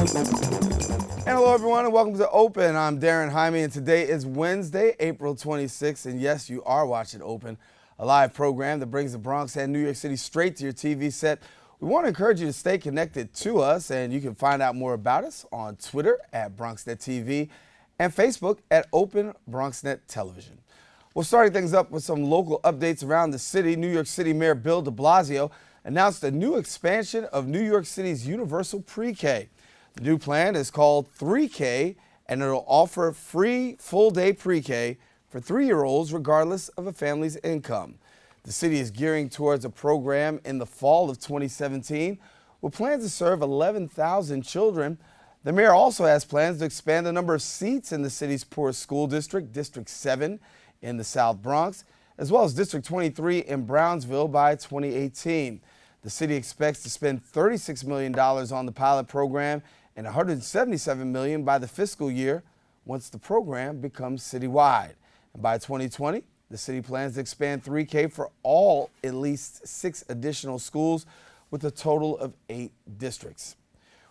And hello everyone and welcome to Open. I'm Daren Jaime and today is Wednesday, April 26th. And yes, you are watching Open, a live program that brings the Bronx and New York City straight to your TV set. We want to encourage you to stay connected to us, and you can find out more about us on Twitter at BronxNet TV and Facebook at Open BronxNet Television. We're starting things up with some local updates around the city. New York City Mayor Bill de Blasio announced a new expansion of New York City's universal pre-K. The new plan is called 3K, and it'll offer free full-day pre-K for 3-year-olds regardless of a family's income. The city is gearing towards a program in the fall of 2017 with plans to serve 11,000 children. The mayor also has plans to expand the number of seats in the city's poorest school district, District 7 in the South Bronx, as well as District 23 in Brownsville by 2018. The city expects to spend $36 million on the pilot program and $177 million by the fiscal year once the program becomes citywide. And by 2020, the city plans to expand 3K for all at least 6 additional schools with a total of 8 districts.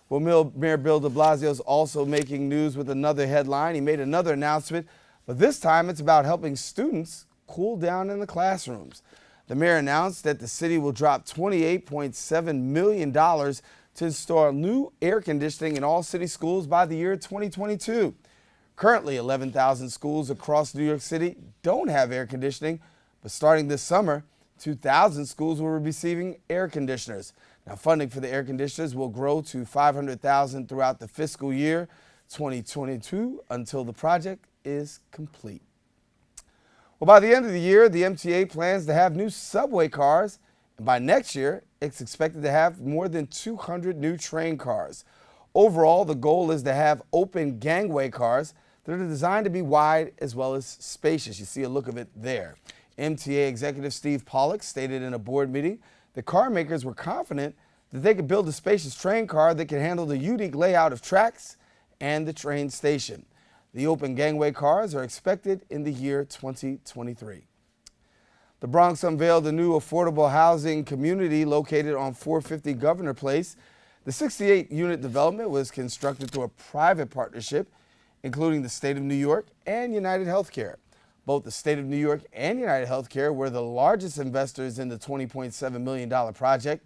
Well, Mayor Bill de Blasio is also making news with another headline. He made another announcement, but this time it's about helping students cool down in the classrooms. The mayor announced that the city will drop $28.7 million to install new air conditioning in all city schools by the year 2022. Currently, 11,000 schools across New York City don't have air conditioning, but starting this summer, 2,000 schools will be receiving air conditioners. Now, funding for the air conditioners will grow to $500,000 throughout the fiscal year 2022 until the project is complete. Well, by the end of the year, the MTA plans to have new subway cars, and by next year, it's expected to have more than 200 new train cars. Overall, the goal is to have open gangway cars that are designed to be wide as well as spacious. You see a look of it there. MTA executive Steve Pollock stated in a board meeting that car makers were confident that they could build a spacious train car that can handle the unique layout of tracks and the train station. The open gangway cars are expected in the year 2023. The Bronx unveiled a new affordable housing community located on 450 Governor Place. The 68-unit development was constructed through a private partnership, including the State of New York and United Healthcare. Both the State of New York and United Healthcare were the largest investors in the $20.7 million project.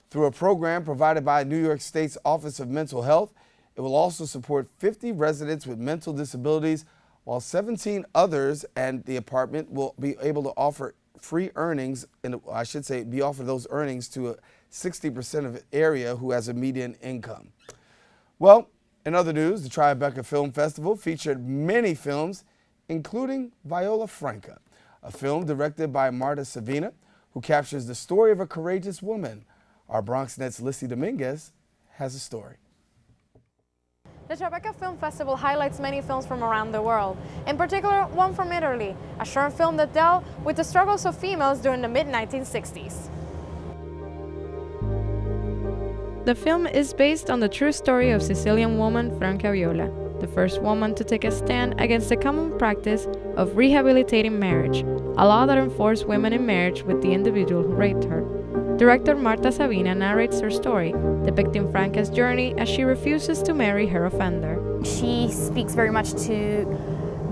Through a program provided by New York State's Office of Mental Health, it will also support 50 residents with mental disabilities, while 17 others and the apartment will be able to offer free earnings, and I should say be offered those earnings to 60% of the area who has a median income. Well, in other news, the Tribeca Film Festival featured many films, including Viola Franca, a film directed by Marta Savina, who captures the story of a courageous woman. Our BronxNet's Lissy Dominguez has a story. The Tribeca Film Festival highlights many films from around the world, in particular one from Italy, a short film that dealt with the struggles of females during the mid-1960s. The film is based on the true story of Sicilian woman Franca Viola, the first woman to take a stand against the common practice of rehabilitating marriage, a law that enforced women in marriage with the individual who raped her. Director Marta Savina narrates her story, depicting Franca's journey as she refuses to marry her offender. She speaks very much to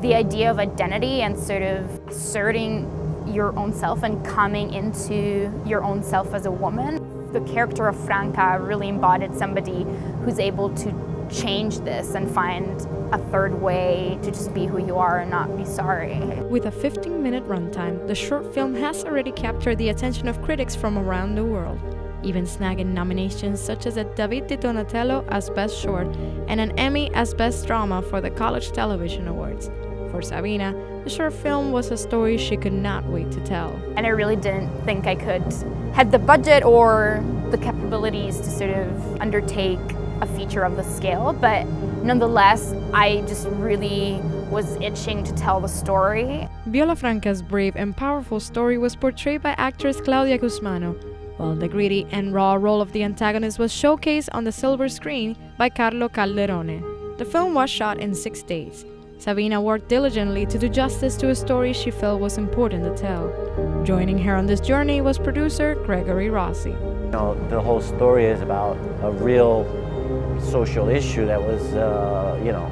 the idea of identity and sort of asserting your own self and coming into your own self as a woman. The character of Franca really embodied somebody who's able to change this and find a third way to just be who you are and not be sorry. With a 15-minute runtime, the short film has already captured the attention of critics from around the world, even snagging nominations such as a David Di Donatello as Best Short and an Emmy as Best Drama for the College Television Awards. For Sabina, the short film was a story she could not wait to tell. And I really didn't think I could have the budget or the capabilities to sort of undertake a feature of the scale, but nonetheless, I just really was itching to tell the story. Viola Franca's brave and powerful story was portrayed by actress Claudia Guzmano, while the gritty and raw role of the antagonist was showcased on the silver screen by Carlo Calderone. The film was shot in 6 days. Sabina worked diligently to do justice to a story she felt was important to tell. Joining her on this journey was producer Gregory Rossi. The whole story is about a real social issue that was, you know,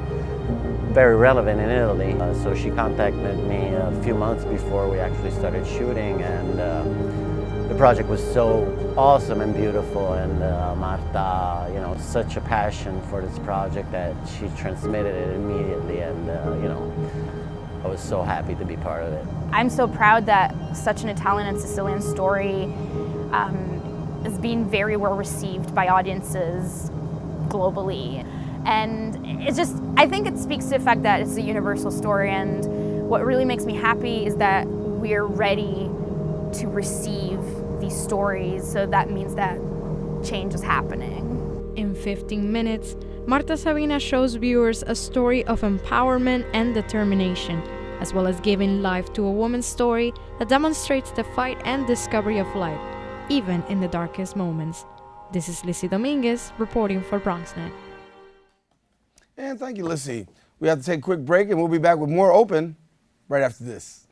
very relevant in Italy. So she contacted me a few months before we actually started shooting, and the project was so awesome and beautiful, and Marta, you know, such a passion for this project that she transmitted it immediately, and you know, I was so happy to be part of it. I'm so proud that such an Italian and Sicilian story is being very well received by audiences globally. And it's just, I think it speaks to the fact that it's a universal story, and what really makes me happy is that we're ready to receive these stories, so that means that change is happening. In 15 minutes, Marta Sabina shows viewers a story of empowerment and determination, as well as giving life to a woman's story that demonstrates the fight and discovery of life, even in the darkest moments. This is Lizzie Dominguez reporting for BronxNet. And thank you, Lissy. We have to take a quick break, and we'll be back with more Open right after this.